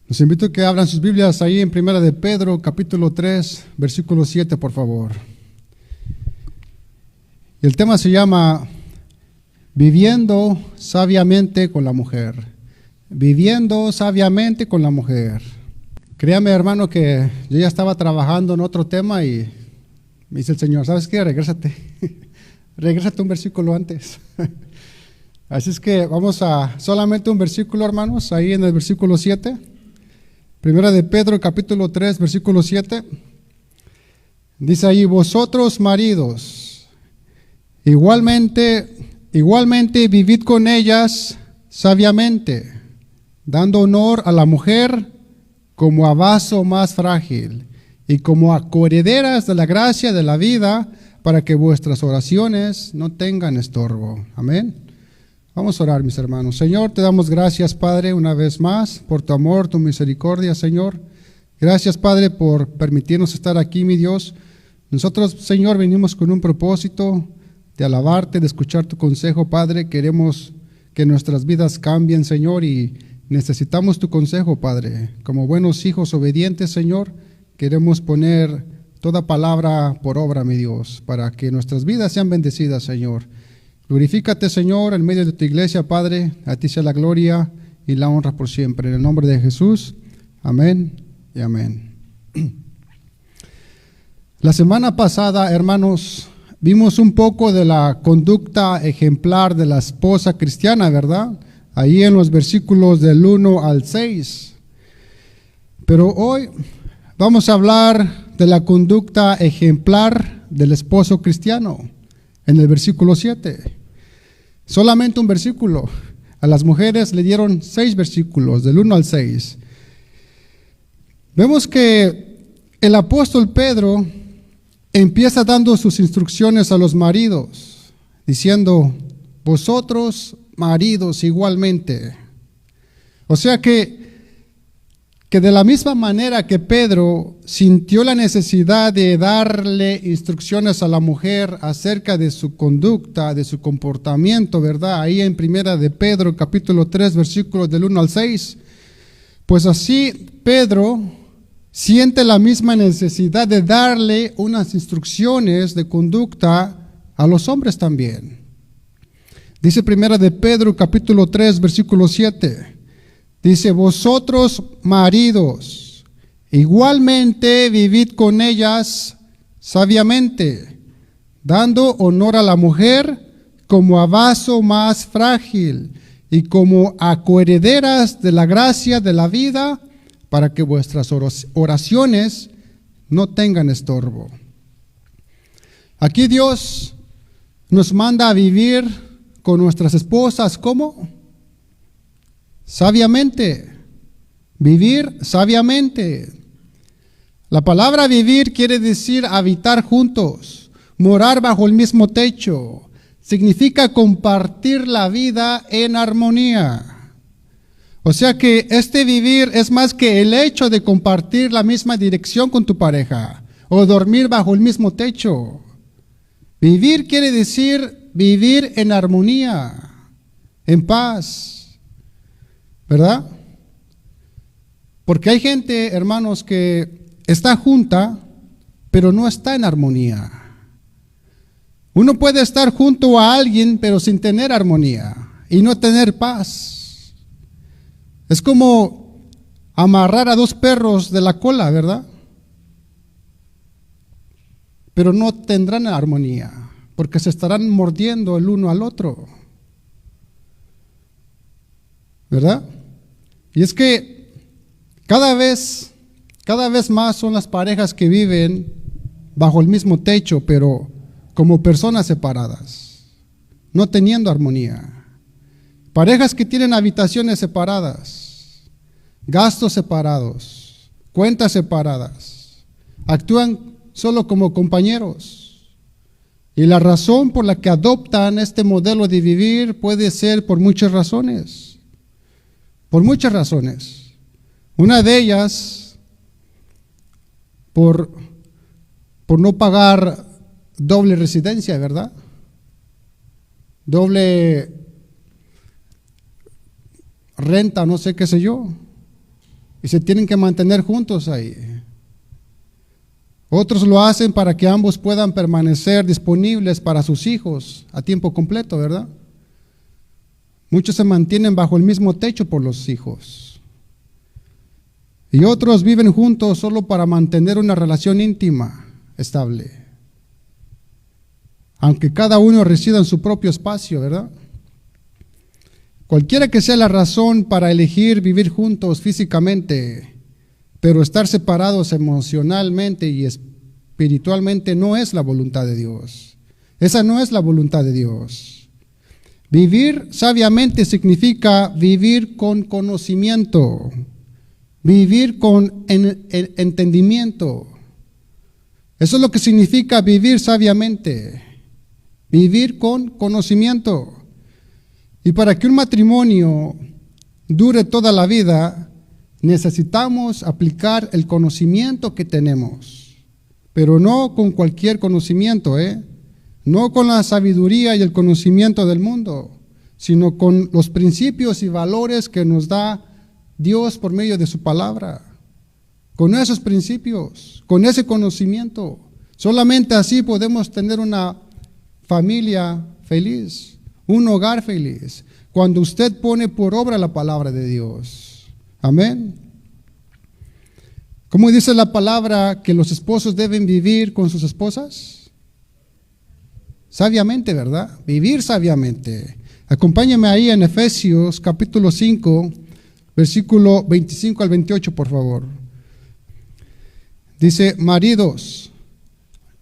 Los invito a que abran sus Biblias ahí en Primera de Pedro, capítulo 3, versículo 7, por favor. Y el tema se llama Viviendo sabiamente con la mujer. Viviendo sabiamente con la mujer. Créame, hermano, que yo ya estaba trabajando en otro tema y me dice el Señor, ¿sabes qué? Regrésate. Regrésate un versículo antes. Así es que vamos a solamente un versículo, hermanos, ahí en el versículo 7. Primera de Pedro, capítulo 3, versículo 7. Dice ahí, vosotros maridos, igualmente vivid con ellas sabiamente, dando honor a la mujer como a vaso más frágil y como a coherederas de la gracia de la vida, para que vuestras oraciones no tengan estorbo. Amén. Vamos a orar, mis hermanos. Señor, te damos gracias, Padre, una vez más, por tu amor, tu misericordia, Señor. Gracias, Padre, por permitirnos estar aquí, mi Dios. Nosotros, Señor, venimos con un propósito de alabarte, de escuchar tu consejo, Padre. Queremos que nuestras vidas cambien, Señor, y necesitamos tu consejo, Padre. Como buenos hijos obedientes, Señor, queremos poner toda palabra por obra, mi Dios, para que nuestras vidas sean bendecidas, Señor. Glorifícate, Señor, en medio de tu iglesia, Padre. A ti sea la gloria y la honra por siempre. En el nombre de Jesús. Amén y amén. La semana pasada, hermanos, vimos un poco de la conducta ejemplar de la esposa cristiana, ¿verdad? Ahí en los versículos del 1 al 6. Pero hoy vamos a hablar de la conducta ejemplar del esposo cristiano, en el versículo 7. Solamente un versículo. A las mujeres le dieron 6 versículos, del 1 al 6. Vemos que el apóstol Pedro empieza dando sus instrucciones a los maridos, diciendo, vosotros maridos igualmente. O sea que de la misma manera que Pedro sintió la necesidad de darle instrucciones a la mujer acerca de su conducta, de su comportamiento, ¿verdad? Ahí en Primera de Pedro, capítulo 3, versículos del 1 al 6, pues así Pedro siente la misma necesidad de darle unas instrucciones de conducta a los hombres también. Dice Primera de Pedro, capítulo 3, versículo 7. Dice, vosotros maridos, igualmente vivid con ellas sabiamente, dando honor a la mujer como a vaso más frágil y como a coherederas de la gracia de la vida, para que vuestras oraciones no tengan estorbo. Aquí Dios nos manda a vivir con nuestras esposas, ¿cómo? Sabiamente, vivir sabiamente. La palabra vivir quiere decir habitar juntos, morar bajo el mismo techo. Significa compartir la vida en armonía. O sea que este vivir es más que el hecho de compartir la misma dirección con tu pareja o dormir bajo el mismo techo. Vivir quiere decir vivir en armonía, en paz. ¿Verdad? Porque hay gente, hermanos, que está junta, pero no está en armonía. Uno puede estar junto a alguien, pero sin tener armonía y no tener paz. Es como amarrar a 2 perros de la cola, ¿verdad? Pero no tendrán armonía, porque se estarán mordiendo el uno al otro. ¿Verdad? Y es que cada vez más son las parejas que viven bajo el mismo techo, pero como personas separadas, no teniendo armonía. Parejas que tienen habitaciones separadas, gastos separados, cuentas separadas, actúan solo como compañeros. Y la razón por la que adoptan este modelo de vivir puede ser por muchas razones. Por muchas razones. Una de ellas, por no pagar doble residencia, ¿verdad? Doble renta, no sé qué sé yo. y se tienen que mantener juntos ahí. Otros lo hacen para que ambos puedan permanecer disponibles para sus hijos a tiempo completo, ¿verdad? Muchos se mantienen bajo el mismo techo por los hijos. Y otros viven juntos solo para mantener una relación íntima, estable. Aunque cada uno resida en su propio espacio, ¿verdad? Cualquiera que sea la razón para elegir vivir juntos físicamente, pero estar separados emocionalmente y espiritualmente no es la voluntad de Dios. Esa no es la voluntad de Dios. Vivir sabiamente significa vivir con conocimiento, vivir con entendimiento. Eso es lo que significa vivir sabiamente, vivir con conocimiento. Y para que un matrimonio dure toda la vida, necesitamos aplicar el conocimiento que tenemos, pero no con cualquier conocimiento, no con la sabiduría y el conocimiento del mundo, sino con los principios y valores que nos da Dios por medio de su palabra. Con esos principios, con ese conocimiento, solamente así podemos tener una familia feliz, un hogar feliz, cuando usted pone por obra la palabra de Dios. Amén. ¿Cómo dice la palabra que los esposos deben vivir con sus esposas? Sabiamente, ¿verdad? Vivir sabiamente. Acompáñame ahí en Efesios capítulo 5, versículo 25 al 28, por favor. Dice: maridos,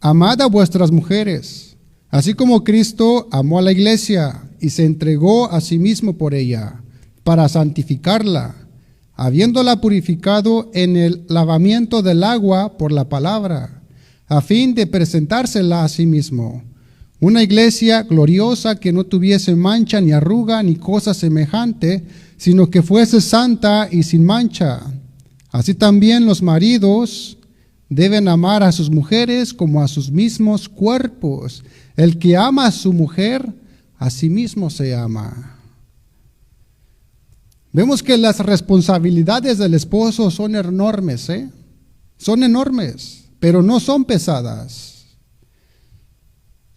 amad a vuestras mujeres, así como Cristo amó a la iglesia y se entregó a sí mismo por ella, para santificarla, habiéndola purificado en el lavamiento del agua por la palabra, a fin de presentársela a sí mismo, una iglesia gloriosa, que no tuviese mancha ni arruga ni cosa semejante, sino que fuese santa y sin mancha. Así también los maridos deben amar a sus mujeres como a sus mismos cuerpos. El que ama a su mujer, a sí mismo se ama. Vemos que las responsabilidades del esposo son enormes, son enormes, pero no son pesadas.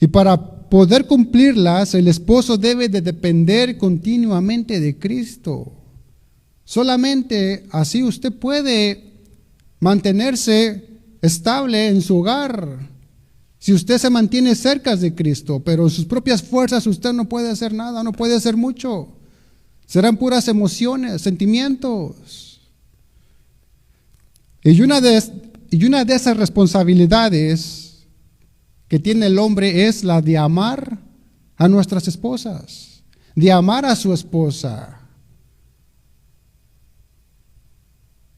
Y para poder cumplirlas, el esposo debe de depender continuamente de Cristo. Solamente así usted puede mantenerse estable en su hogar. Si usted se mantiene cerca de Cristo, pero en sus propias fuerzas usted no puede hacer nada, no puede hacer mucho. Serán puras emociones, sentimientos. Y una de esas responsabilidades que tiene el hombre es la de amar a nuestras esposas, de amar a su esposa.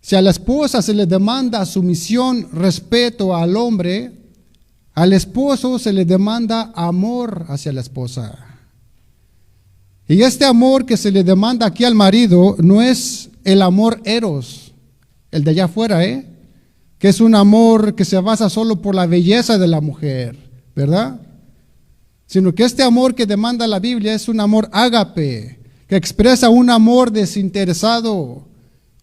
Si a la esposa se le demanda sumisión, respeto al hombre, al esposo se le demanda amor hacia la esposa. Y este amor que se le demanda aquí al marido no es el amor eros, el de allá afuera, que es un amor que se basa solo por la belleza de la mujer, ¿verdad? Sino que este amor que demanda la Biblia es un amor ágape, que expresa un amor desinteresado,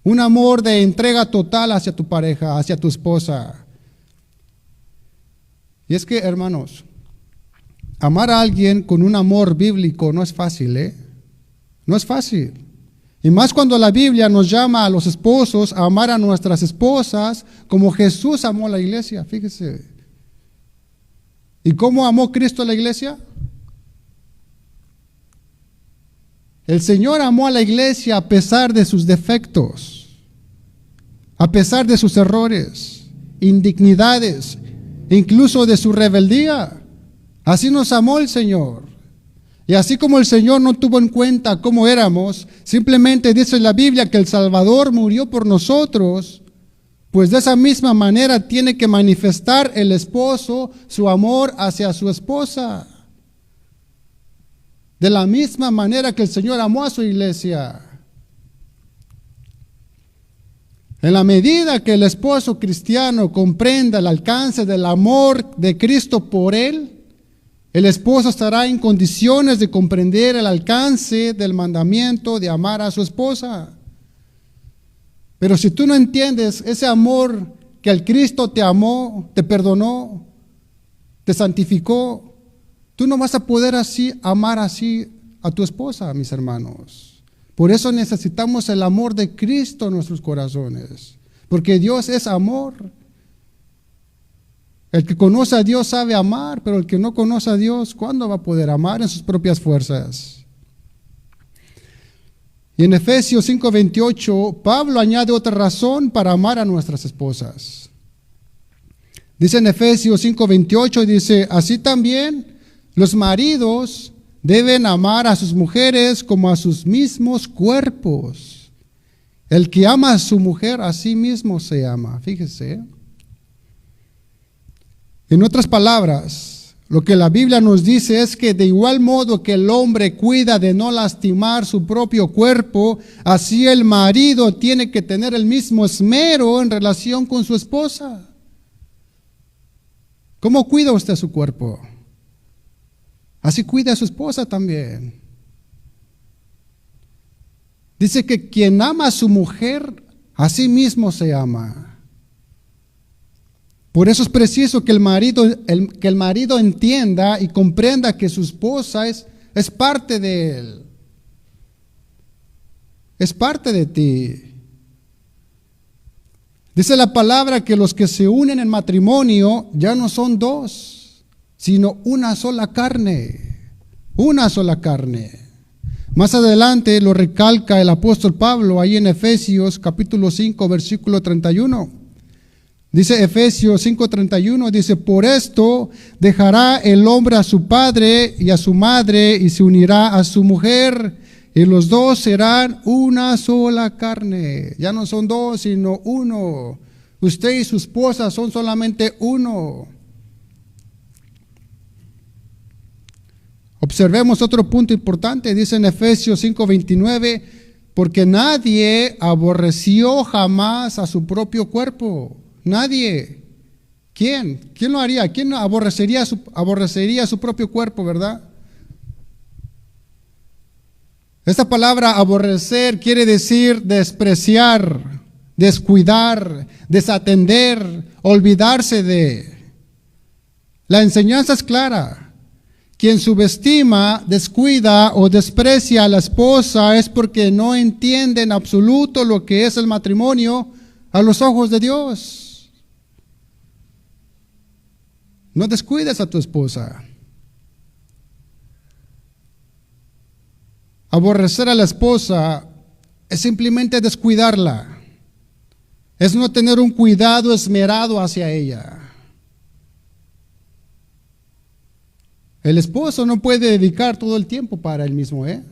un amor de entrega total hacia tu pareja, hacia tu esposa. Y es que, hermanos, amar a alguien con un amor bíblico no es fácil, no es fácil. Y más cuando la Biblia nos llama a los esposos a amar a nuestras esposas como Jesús amó a la iglesia, fíjese. ¿Y cómo amó Cristo a la iglesia? El Señor amó a la iglesia a pesar de sus defectos, a pesar de sus errores, indignidades, incluso de su rebeldía. Así nos amó el Señor. Y así como el Señor no tuvo en cuenta cómo éramos, simplemente dice la Biblia que el Salvador murió por nosotros, pues de esa misma manera tiene que manifestar el esposo su amor hacia su esposa. De la misma manera que el Señor amó a su iglesia. En la medida que el esposo cristiano comprenda el alcance del amor de Cristo por él, el esposo estará en condiciones de comprender el alcance del mandamiento de amar a su esposa. Pero si tú no entiendes ese amor que el Cristo te amó, te perdonó, te santificó, tú no vas a poder así amar así a tu esposa, mis hermanos. Por eso necesitamos el amor de Cristo en nuestros corazones, porque Dios es amor. El que conoce a Dios sabe amar, pero el que no conoce a Dios, ¿cuándo va a poder amar en sus propias fuerzas? Y en Efesios 5:28, Pablo añade otra razón para amar a nuestras esposas. Dice en Efesios 5:28, dice, así también los maridos deben amar a sus mujeres como a sus mismos cuerpos. El que ama a su mujer, a sí mismo se ama. Fíjese. En otras palabras, lo que la Biblia nos dice es que de igual modo que el hombre cuida de no lastimar su propio cuerpo, así el marido tiene que tener el mismo esmero en relación con su esposa. ¿Cómo cuida usted su cuerpo? Así cuida a su esposa también. Dice que quien ama a su mujer, a sí mismo se ama. Por eso es preciso que el marido entienda y comprenda que su esposa es parte de él. Es parte de ti. Dice la palabra que los que se unen en matrimonio ya no son dos, sino una sola carne. Una sola carne. Más adelante lo recalca el apóstol Pablo ahí en Efesios capítulo 5, versículo 31. Dice Efesios 5:31, dice, por esto dejará el hombre a su padre y a su madre y se unirá a su mujer y los dos serán una sola carne. Ya no son dos, sino uno. Usted y su esposa son solamente uno. Observemos otro punto importante, dice en Efesios 5:29, porque nadie aborreció jamás a su propio cuerpo. Nadie. ¿Quién? ¿Quién lo haría? ¿Quién aborrecería su propio cuerpo, verdad? Esta palabra aborrecer quiere decir despreciar, descuidar, desatender, olvidarse de. La enseñanza es clara. Quien subestima, descuida o desprecia a la esposa es porque no entiende en absoluto lo que es el matrimonio a los ojos de Dios. No descuides a tu esposa. Aborrecer a la esposa es simplemente descuidarla. Es no tener un cuidado esmerado hacia ella. El esposo no puede dedicar todo el tiempo para él mismo, ¿eh?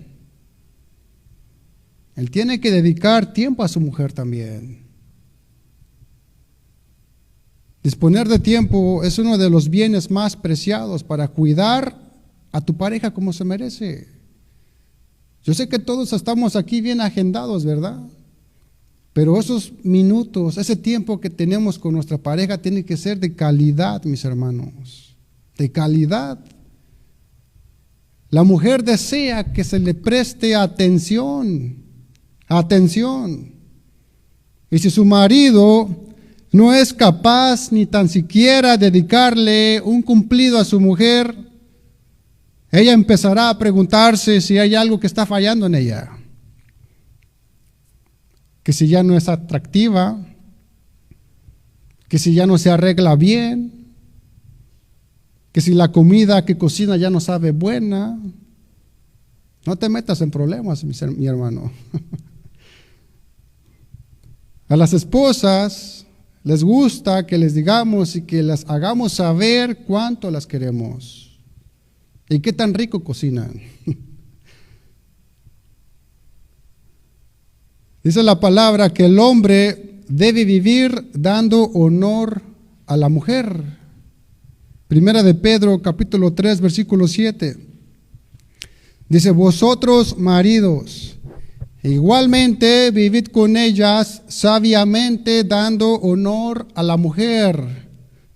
Él tiene que dedicar tiempo a su mujer también. Disponer de tiempo es uno de los bienes más preciados para cuidar a tu pareja como se merece. Yo sé que todos estamos aquí bien agendados, ¿verdad? Pero esos minutos, ese tiempo que tenemos con nuestra pareja tiene que ser de calidad, mis hermanos. De calidad. La mujer desea que se le preste atención. Atención. Y si su marido no es capaz ni tan siquiera dedicarle un cumplido a su mujer, ella empezará a preguntarse si hay algo que está fallando en ella. Que si ya no es atractiva, que si ya no se arregla bien, que si la comida que cocina ya no sabe buena. No te metas en problemas, mi hermano. A las esposas les gusta que les digamos y que las hagamos saber cuánto las queremos y qué tan rico cocinan. Dice la palabra que el hombre debe vivir dando honor a la mujer. Primera de Pedro, capítulo 3, versículo 7. Dice, vosotros maridos, igualmente vivid con ellas sabiamente, dando honor a la mujer.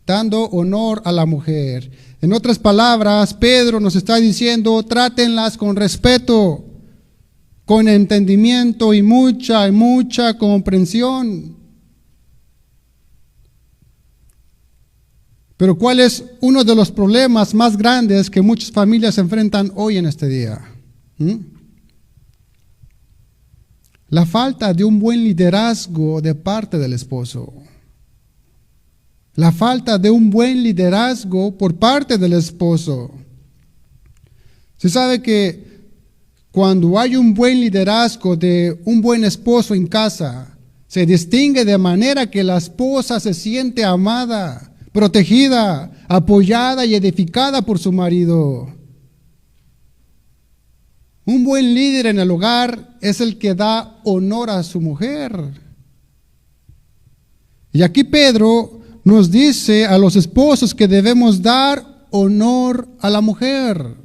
Dando honor a la mujer. En otras palabras, Pedro nos está diciendo, trátenlas con respeto, con entendimiento y mucha comprensión. Pero ¿cuál es uno de los problemas más grandes que muchas familias enfrentan hoy en este día? La falta de un buen liderazgo de parte del esposo. La falta de un buen liderazgo por parte del esposo. Se sabe que cuando hay un buen liderazgo de un buen esposo en casa, se distingue de manera que la esposa se siente amada, protegida, apoyada y edificada por su marido. Un buen líder en el hogar es el que da honor a su mujer. Y aquí Pedro nos dice a los esposos que debemos dar honor a la mujer.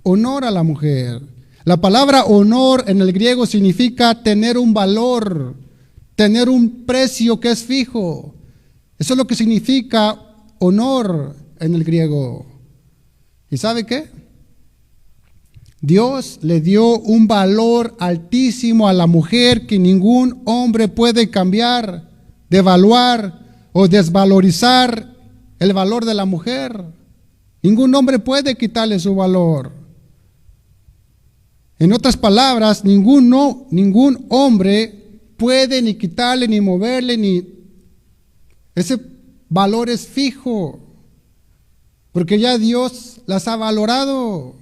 Honor a la mujer. La palabra honor en el griego significa tener un valor, tener un precio que es fijo. Eso es lo que significa honor en el griego. ¿Y sabe qué? Dios le dio un valor altísimo a la mujer que ningún hombre puede cambiar, devaluar o desvalorizar el valor de la mujer. Ningún hombre puede quitarle su valor. En otras palabras, ningún hombre puede ni quitarle, ni moverle, ni... Ese valor es fijo, porque ya Dios las ha valorado.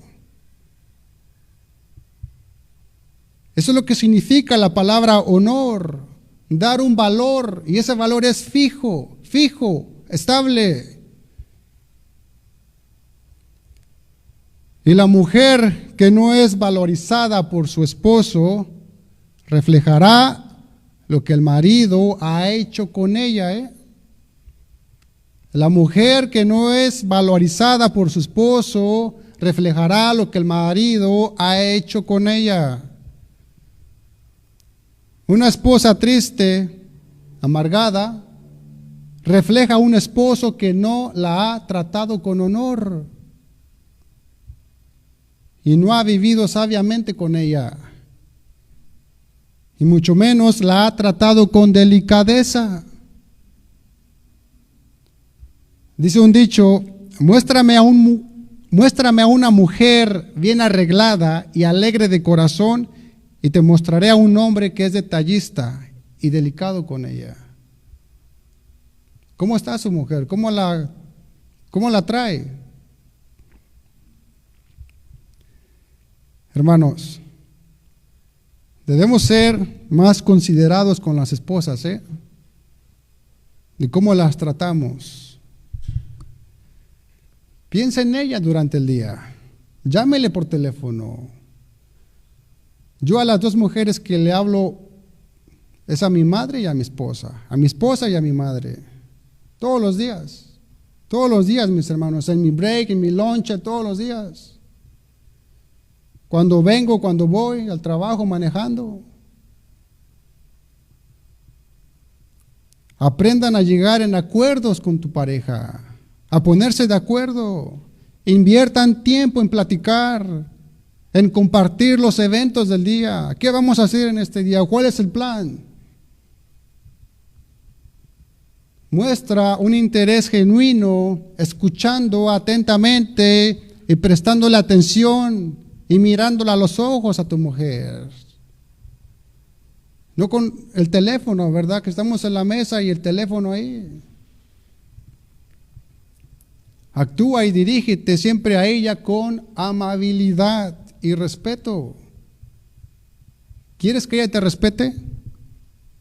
Eso es lo que significa la palabra honor, dar un valor, y ese valor es fijo, estable. Y la mujer que no es valorizada por su esposo reflejará lo que el marido ha hecho con ella. La mujer que no es valorizada por su esposo reflejará lo que el marido ha hecho con ella. Una esposa triste, amargada, refleja a un esposo que no la ha tratado con honor y no ha vivido sabiamente con ella, y mucho menos la ha tratado con delicadeza. Dice un dicho: muéstrame a una mujer bien arreglada y alegre de corazón, y te mostraré a un hombre que es detallista y delicado con ella. ¿Cómo está su mujer? ¿Cómo la trae? Hermanos, debemos ser más considerados con las esposas, de cómo las tratamos. Piensa en ella durante el día. Llámele por teléfono. Yo a las dos mujeres que le hablo es a mi madre y a mi esposa y a mi madre. Todos los días, mis hermanos, en mi break, en mi lunch, todos los días. Cuando vengo, cuando voy al trabajo manejando. Aprendan a llegar en acuerdos con tu pareja, a ponerse de acuerdo. Inviertan tiempo en platicar, en compartir los eventos del día. ¿Qué vamos a hacer en este día? ¿Cuál es el plan? Muestra un interés genuino, escuchando atentamente y prestándole atención y mirándola a los ojos a tu mujer. No con el teléfono, ¿verdad? Que estamos en la mesa y el teléfono ahí. Actúa y dirígete siempre a ella con amabilidad y respeto. ¿Quieres que ella te respete?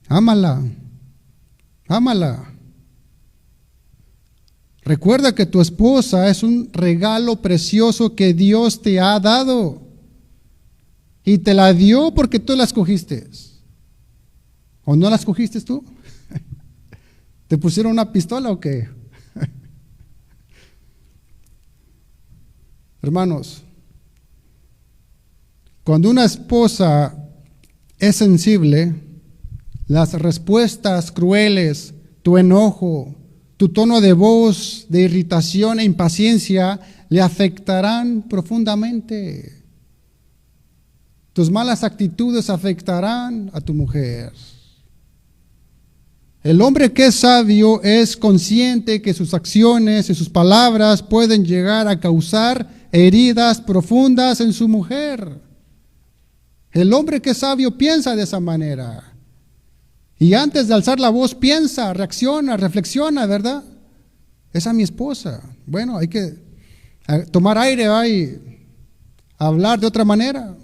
Ámala. Recuerda que tu esposa es un regalo precioso que Dios te ha dado. Y te la dio porque tú la escogiste. ¿O no la escogiste tú? ¿Te pusieron una pistola o qué? Hermanos, cuando una esposa es sensible, las respuestas crueles, tu enojo, tu tono de voz de irritación e impaciencia le afectarán profundamente. Tus malas actitudes afectarán a tu mujer. El hombre que es sabio es consciente que sus acciones y sus palabras pueden llegar a causar heridas profundas en su mujer. El hombre que es sabio piensa de esa manera. Y antes de alzar la voz piensa, reacciona, reflexiona, ¿verdad? Esa es mi esposa. Bueno, hay que tomar aire, ¿va? Y hablar de otra manera.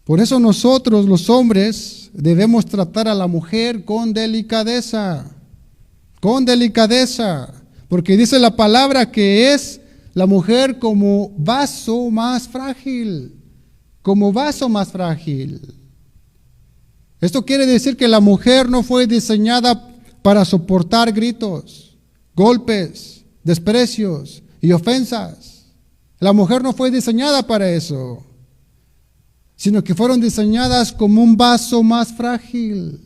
Por eso nosotros los hombres debemos tratar a la mujer con delicadeza, porque dice la palabra que es la mujer como vaso más frágil, Esto quiere decir que la mujer no fue diseñada para soportar gritos, golpes, desprecios y ofensas. La mujer no fue diseñada para eso, sino que fueron diseñadas como un vaso más frágil.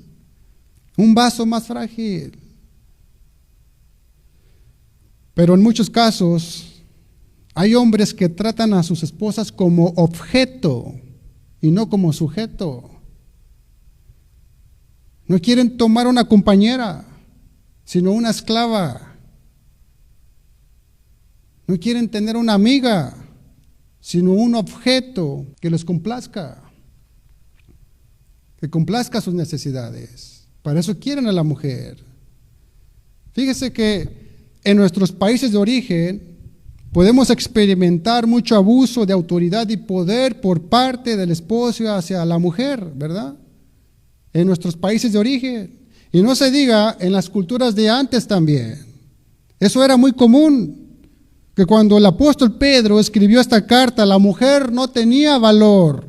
Pero en muchos casos hay hombres que tratan a sus esposas como objeto y no como sujeto. No quieren tomar una compañera, sino una esclava. No quieren tener una amiga, sino un objeto que les complazca, que complazca sus necesidades. Para eso quieren a la mujer. Fíjese que en nuestros países de origen podemos experimentar mucho abuso de autoridad y poder por parte del esposo hacia la mujer, ¿verdad? En nuestros países de origen. Y no se diga en las culturas de antes también. Eso era muy común. Que cuando el apóstol Pedro escribió esta carta, la mujer no tenía valor.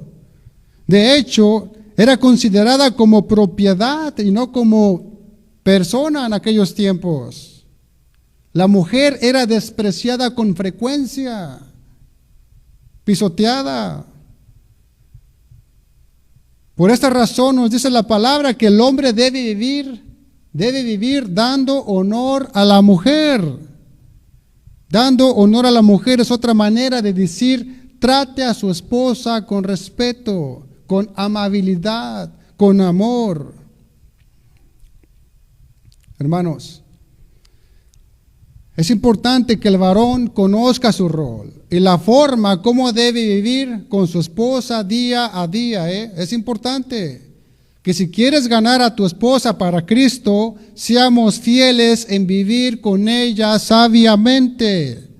De hecho, era considerada como propiedad y no como persona en aquellos tiempos. La mujer era despreciada con frecuencia, pisoteada. Por esta razón nos dice la palabra que el hombre debe vivir dando honor a la mujer. Dando honor a la mujer es otra manera de decir, trate a su esposa con respeto, con amabilidad, con amor. Hermanos, es importante que el varón conozca su rol y la forma como debe vivir con su esposa día a día. Es importante que si quieres ganar a tu esposa para Cristo, seamos fieles en vivir con ella sabiamente,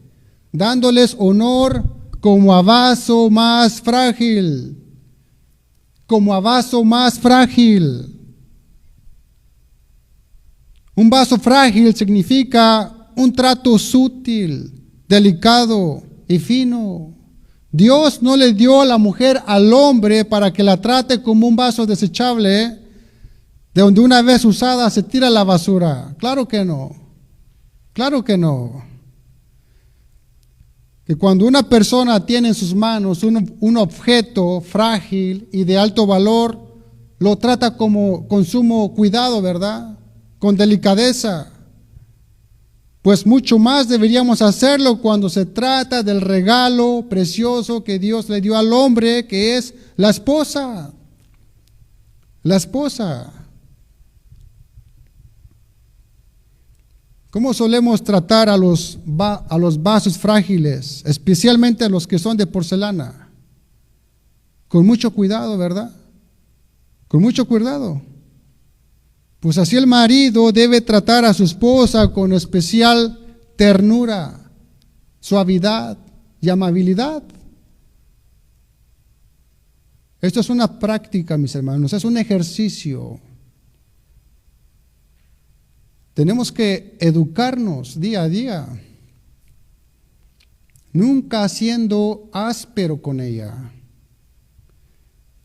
dándoles honor como a vaso más frágil, Un vaso frágil significa un trato sutil, delicado y fino. Dios no le dio a la mujer al hombre para que la trate como un vaso desechable, de donde una vez usada se tira a la basura. Claro que no. Que cuando una persona tiene en sus manos un objeto frágil y de alto valor, lo trata con sumo cuidado, ¿verdad? Con delicadeza. Pues mucho más deberíamos hacerlo cuando se trata del regalo precioso que Dios le dio al hombre, que es la esposa. ¿Cómo solemos tratar a los vasos frágiles, especialmente a los que son de porcelana? Con mucho cuidado, ¿verdad? Con mucho cuidado. Pues así el marido debe tratar a su esposa con especial ternura, suavidad y amabilidad. Esto es una práctica, mis hermanos, es un ejercicio. Tenemos que educarnos día a día, nunca siendo áspero con ella.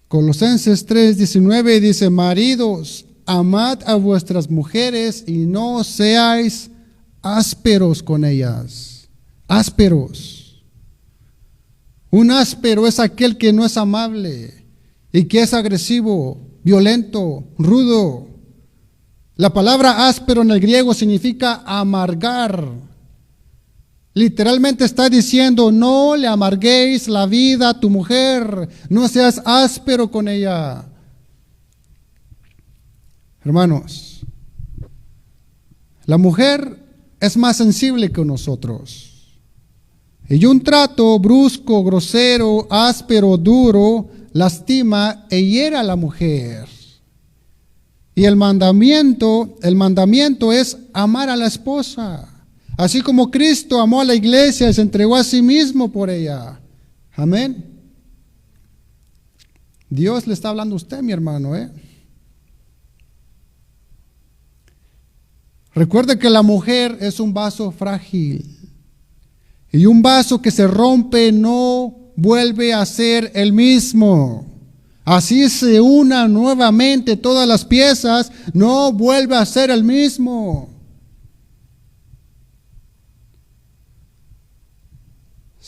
Colosenses 3:19 dice: maridos, amad a vuestras mujeres y no seáis ásperos con ellas. Ásperos. Un áspero es aquel que no es amable y que es agresivo, violento, rudo. La palabra áspero en el griego significa amargar. Literalmente está diciendo, no le amarguéis la vida a tu mujer, no seas áspero con ella. Hermanos, la mujer es más sensible que nosotros. Y un trato brusco, grosero, áspero, duro, lastima e hiere a la mujer. Y el mandamiento es amar a la esposa. Así como Cristo amó a la iglesia y se entregó a sí mismo por ella. Amén. Dios le está hablando a usted, mi hermano, Recuerde que la mujer es un vaso frágil. Y un vaso que se rompe no vuelve a ser el mismo. Así se unan nuevamente todas las piezas, no vuelve a ser el mismo.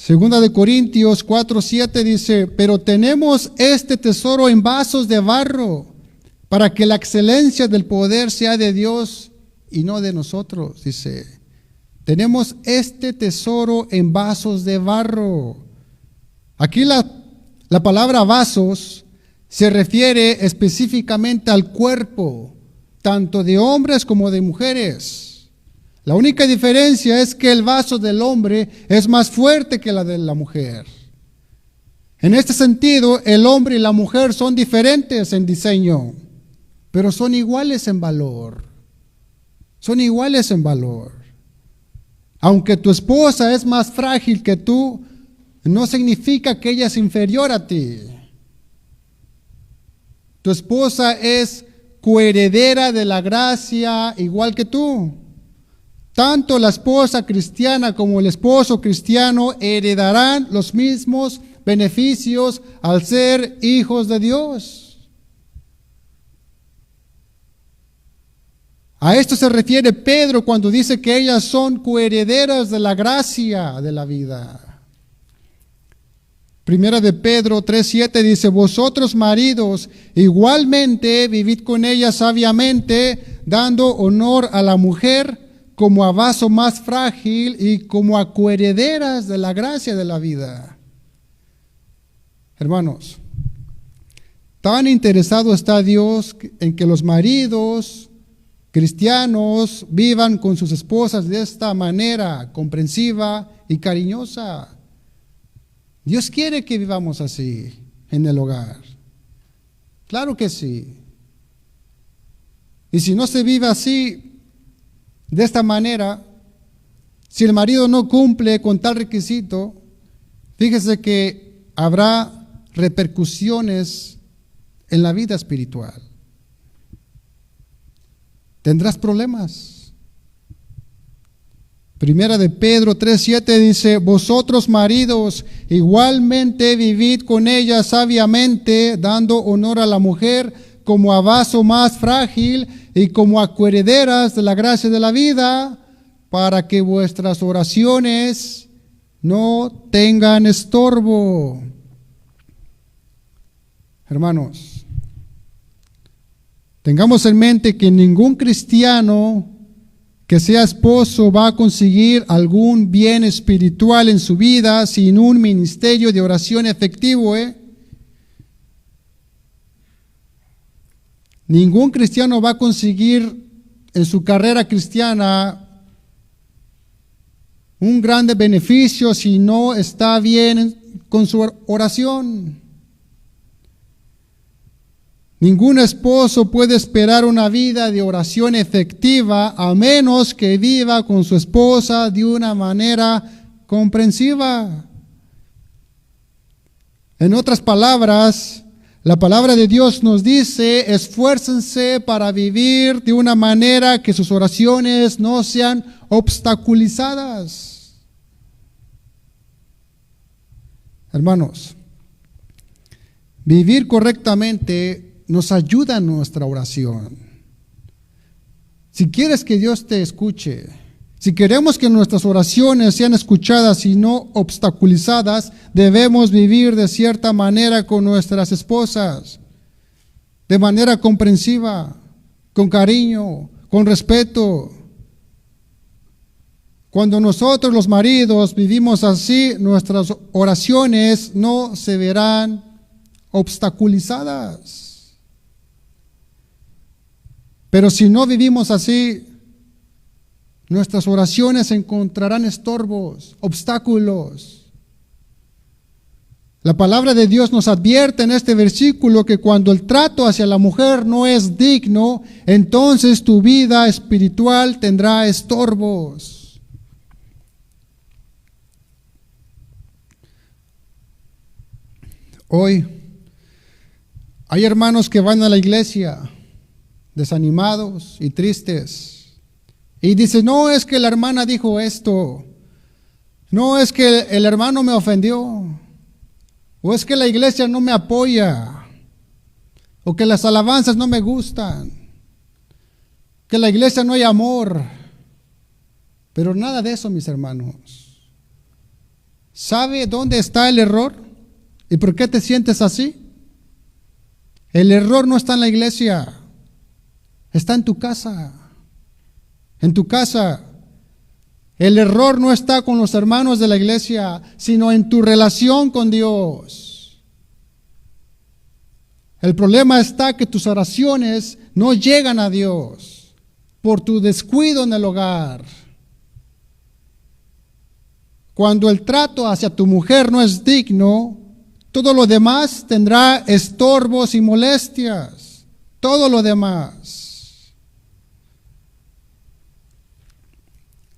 Segunda de Corintios 4:7 dice, pero tenemos este tesoro en vasos de barro, para que la excelencia del poder sea de Dios y no de nosotros. Dice, tenemos este tesoro en vasos de barro. Aquí la palabra vasos se refiere específicamente al cuerpo, tanto de hombres como de mujeres. La única diferencia es que el vaso del hombre es más fuerte que la de la mujer. En este sentido, el hombre y la mujer son diferentes en diseño, pero son iguales en valor. Son iguales en valor. Aunque tu esposa es más frágil que tú, no significa que ella es inferior a ti. Tu esposa es coheredera de la gracia igual que tú. Tanto la esposa cristiana como el esposo cristiano heredarán los mismos beneficios al ser hijos de Dios. A esto se refiere Pedro cuando dice que ellas son coherederas de la gracia de la vida. Primera de Pedro 3:7 dice, vosotros maridos igualmente vivid con ellas sabiamente, dando honor a la mujer como a vaso más frágil y como a coherederas de la gracia de la vida. Hermanos, tan interesado está Dios en que los maridos cristianos vivan con sus esposas de esta manera comprensiva y cariñosa. Dios quiere que vivamos así en el hogar. Claro que sí. Y si no se vive así, de esta manera, si el marido no cumple con tal requisito, fíjese que habrá repercusiones en la vida espiritual. Tendrás problemas. Primera de Pedro 3:7 dice, vosotros maridos igualmente vivid con ella sabiamente, dando honor a la mujer como a vaso más frágil y como a coherederas de la gracia de la vida, para que vuestras oraciones no tengan estorbo. Hermanos, tengamos en mente que ningún cristiano que sea esposo va a conseguir algún bien espiritual en su vida sin un ministerio de oración efectivo, Ningún cristiano va a conseguir en su carrera cristiana un grande beneficio si no está bien con su oración. Ningún esposo puede esperar una vida de oración efectiva a menos que viva con su esposa de una manera comprensiva. En otras palabras, la palabra de Dios nos dice, esfuércense para vivir de una manera que sus oraciones no sean obstaculizadas. Hermanos, vivir correctamente nos ayuda en nuestra oración. Si quieres que Dios te escuche, si queremos que nuestras oraciones sean escuchadas y no obstaculizadas, debemos vivir de cierta manera con nuestras esposas, de manera comprensiva, con cariño, con respeto, Cuando nosotros los maridos vivimos así, nuestras oraciones no se verán obstaculizadas. Pero si no vivimos así, nuestras oraciones encontrarán estorbos, obstáculos. La palabra de Dios nos advierte en este versículo que cuando el trato hacia la mujer no es digno, entonces tu vida espiritual tendrá estorbos. Hoy hay hermanos que van a la iglesia desanimados y tristes y dicen, no, es que la hermana dijo esto, no, es que el hermano me ofendió, o es que la iglesia no me apoya, o que las alabanzas no me gustan, que en la iglesia no hay amor. Pero nada de eso, mis hermanos. ¿Sabe dónde está el error? ¿Y por qué te sientes así? El error no está en la iglesia, está en tu casa. En tu casa. El error no está con los hermanos de la iglesia, sino en tu relación con Dios. El problema está que tus oraciones no llegan a Dios por tu descuido en el hogar. Cuando el trato hacia tu mujer no es digno, todo lo demás tendrá estorbos y molestias. Todo lo demás.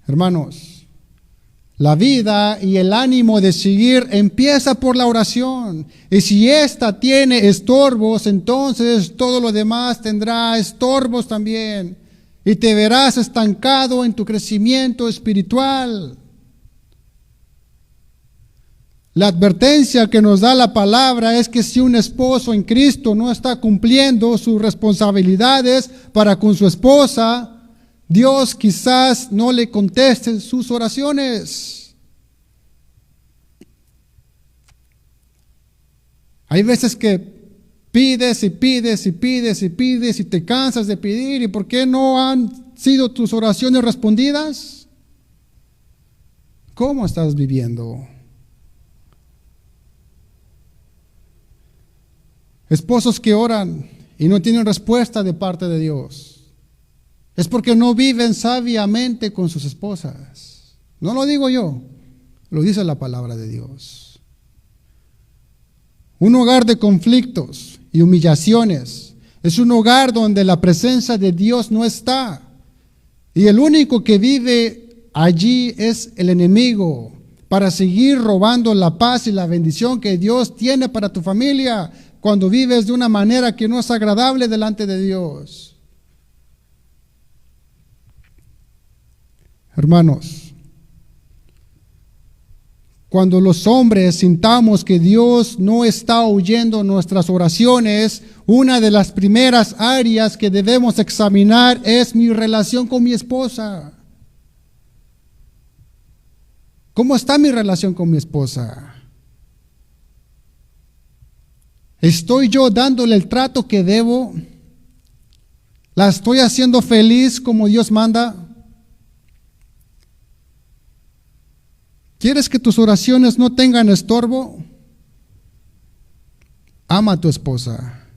Hermanos, la vida y el ánimo de seguir empieza por la oración. Y si ésta tiene estorbos, entonces todo lo demás tendrá estorbos también. Y te verás estancado en tu crecimiento espiritual. La advertencia que nos da la palabra es que si un esposo en Cristo no está cumpliendo sus responsabilidades para con su esposa, Dios quizás no le conteste sus oraciones. Hay veces que pides y pides y pides y pides y te cansas de pedir. ¿Y por qué no han sido tus oraciones respondidas? ¿Cómo estás viviendo? Esposos que oran y no tienen respuesta de parte de Dios. Es porque no viven sabiamente con sus esposas. No lo digo yo, lo dice la palabra de Dios. Un hogar de conflictos y humillaciones es un hogar donde la presencia de Dios no está. Y el único que vive allí es el enemigo, para seguir robando la paz y la bendición que Dios tiene para tu familia cuando vives de una manera que no es agradable delante de Dios. Hermanos, cuando los hombres sintamos que Dios no está oyendo nuestras oraciones, una de las primeras áreas que debemos examinar es mi relación con mi esposa. ¿Cómo está mi relación con mi esposa? ¿Estoy yo dándole el trato que debo? ¿La estoy haciendo feliz como Dios manda? ¿Quieres que tus oraciones no tengan estorbo? Ama a tu esposa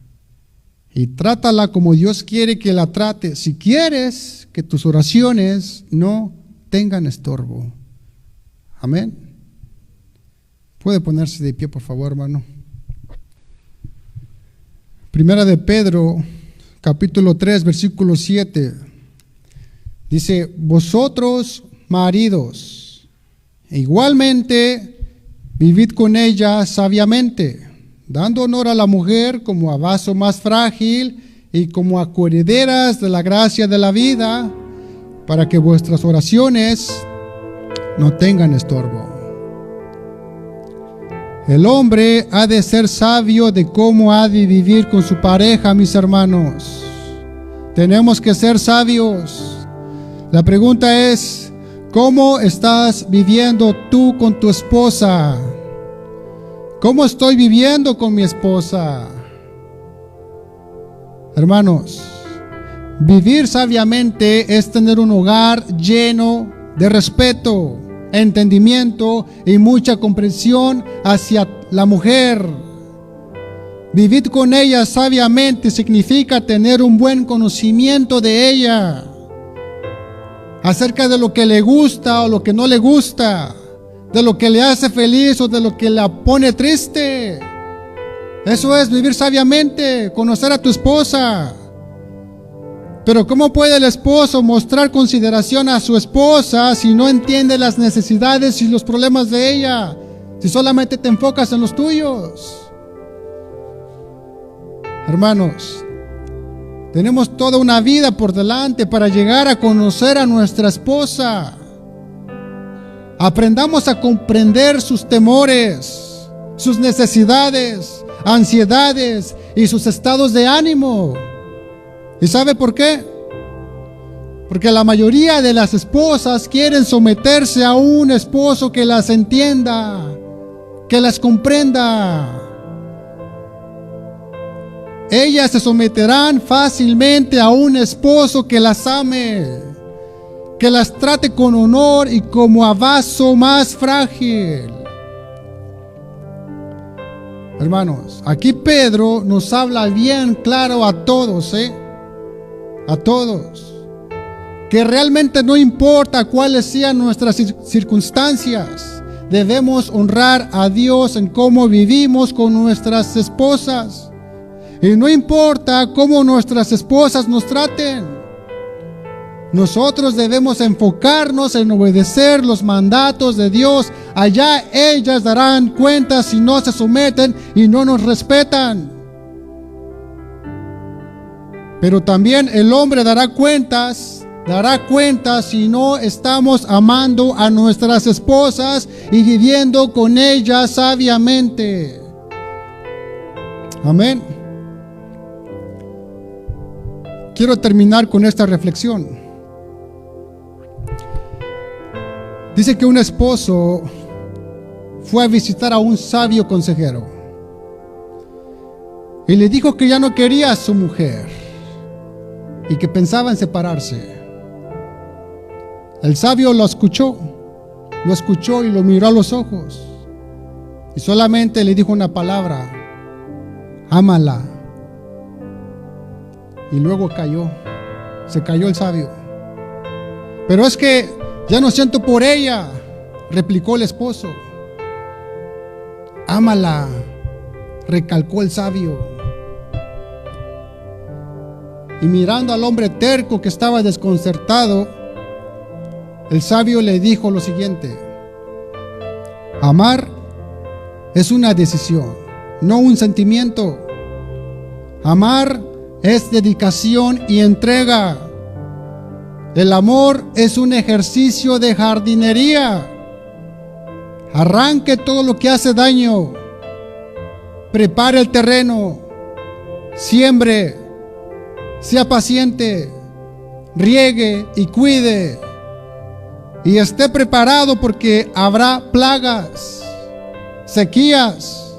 y trátala como Dios quiere que la trate. Si quieres que tus oraciones no tengan estorbo. Amén. Puede ponerse de pie, por favor, hermano. Primera de Pedro, capítulo 3, versículo 7. Dice, vosotros, maridos, igualmente, vivid con ella sabiamente, dando honor a la mujer como a vaso más frágil y como a coherederas de la gracia de la vida, para que vuestras oraciones no tengan estorbo. El hombre ha de ser sabio de cómo ha de vivir con su pareja, mis hermanos. Tenemos que ser sabios. La pregunta es, ¿cómo estás viviendo tú con tu esposa? ¿Cómo estoy viviendo con mi esposa? Hermanos, vivir sabiamente es tener un hogar lleno de respeto, entendimiento y mucha comprensión hacia la mujer. Vivir con ella sabiamente significa tener un buen conocimiento de ella, acerca de lo que le gusta o lo que no le gusta, de lo que le hace feliz o de lo que la pone triste. Eso es vivir sabiamente, conocer a tu esposa. Pero ¿cómo puede el esposo mostrar consideración a su esposa si no entiende las necesidades y los problemas de ella? Si solamente te enfocas en los tuyos. Hermanos, tenemos toda una vida por delante para llegar a conocer a nuestra esposa. Aprendamos a comprender sus temores, sus necesidades, ansiedades y sus estados de ánimo. ¿Y sabe por qué? Porque la mayoría de las esposas quieren someterse a un esposo que las entienda, que las comprenda. Ellas se someterán fácilmente a un esposo que las ame, que las trate con honor y como a vaso más frágil. Hermanos, aquí Pedro nos habla bien claro a todos, a todos, que realmente no importa cuáles sean nuestras circunstancias, debemos honrar a Dios en cómo vivimos con nuestras esposas. Y no importa cómo nuestras esposas nos traten, nosotros debemos enfocarnos en obedecer los mandatos de Dios. Allá ellas darán cuenta si no se someten y no nos respetan. Pero también el hombre dará cuenta si no estamos amando a nuestras esposas y viviendo con ellas sabiamente. Amén. Quiero terminar con esta reflexión. Dice que un esposo fue a visitar a un sabio consejero y le dijo que ya no quería a su mujer y que pensaba en separarse. El sabio lo escuchó y lo miró a los ojos y solamente le dijo una palabra: ámala. Y luego se cayó el sabio. Pero es que ya no siento por ella, replicó el esposo. Ámala, recalcó el sabio. Y mirando al hombre terco que estaba desconcertado, el sabio le dijo lo siguiente: amar es una decisión, no un sentimiento. Amar es dedicación y entrega. El amor es un ejercicio de jardinería. Arranque todo lo que hace daño. Prepare el terreno. Siembre. Sea paciente. Riegue y cuide. Y esté preparado porque habrá plagas, sequías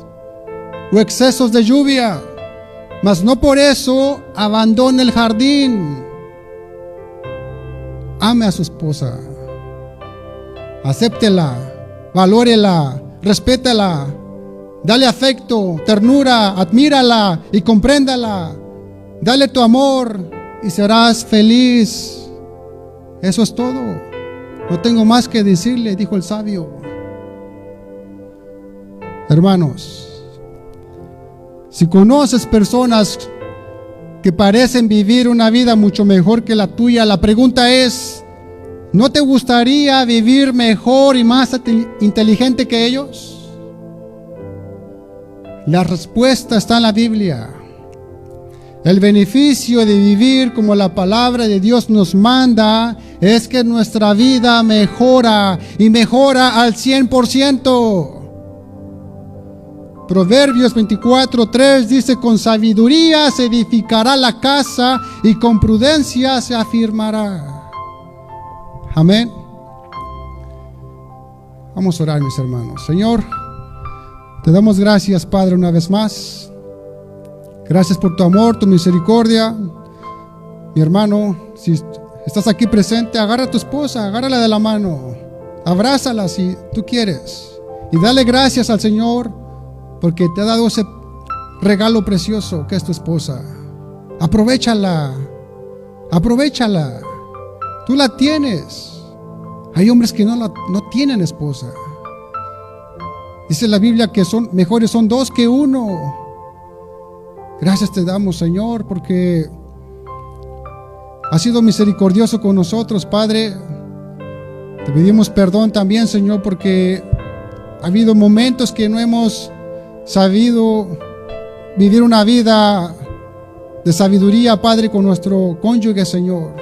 o excesos de lluvia. Mas no por eso abandone el jardín. Ame a su esposa. Acéptela, valórela, respétala. Dale afecto, ternura, admírala y compréndala. Dale tu amor y serás feliz. Eso es todo. No tengo más que decirle, dijo el sabio. Hermanos, si conoces personas que parecen vivir una vida mucho mejor que la tuya, la pregunta es: ¿no te gustaría vivir mejor y más inteligente que ellos? La respuesta está en la Biblia. El beneficio de vivir como la palabra de Dios nos manda es que nuestra vida mejora y mejora al 100%. Proverbios 24:3 dice: con sabiduría se edificará la casa y con prudencia se afirmará. Amén. Vamos a orar, mis hermanos. Señor, te damos gracias, Padre, una vez más. Gracias por tu amor, tu misericordia. Mi hermano, si Estás aquí presente, agarra a tu esposa, agárrala de la mano, abrázala si tú quieres y dale gracias al Señor porque te ha dado ese regalo precioso que es tu esposa. Aprovechala, aprovechala. Tú la tienes. Hay hombres que no tienen esposa. Dice la Biblia que mejores son dos que uno. Gracias te damos, Señor, porque has sido misericordioso con nosotros, Padre. Te pedimos perdón también, Señor, porque ha habido momentos que no hemos sabido vivir una vida de sabiduría, Padre, con nuestro cónyuge, Señor.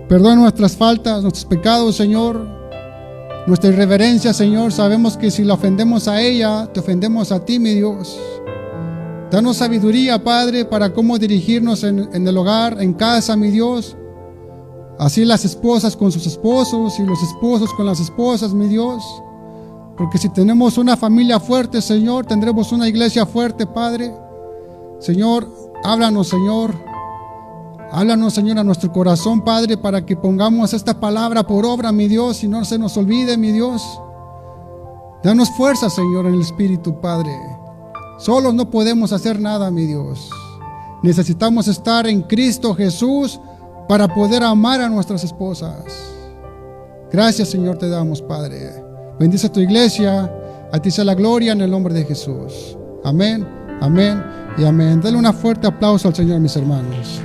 Perdona nuestras faltas, nuestros pecados, Señor, nuestra irreverencia, Señor. Sabemos que si la ofendemos a ella, te ofendemos a ti, mi Dios. Danos sabiduría, Padre, para cómo dirigirnos en el hogar, en casa, mi Dios. Así las esposas con sus esposos y los esposos con las esposas, mi Dios. Porque si tenemos una familia fuerte, Señor, tendremos una iglesia fuerte, Padre. Señor, háblanos, Señor. Háblanos, Señor, a nuestro corazón, Padre, para que pongamos esta palabra por obra, mi Dios, y no se nos olvide, mi Dios. Danos fuerza, Señor, en el Espíritu, Padre. Solos no podemos hacer nada, mi Dios. Necesitamos estar en Cristo Jesús para poder amar a nuestras esposas. Gracias, Señor, te damos, Padre. Bendice a tu iglesia. A ti sea la gloria en el nombre de Jesús. Amén, amén y amén. Dale un fuerte aplauso al Señor, mis hermanos.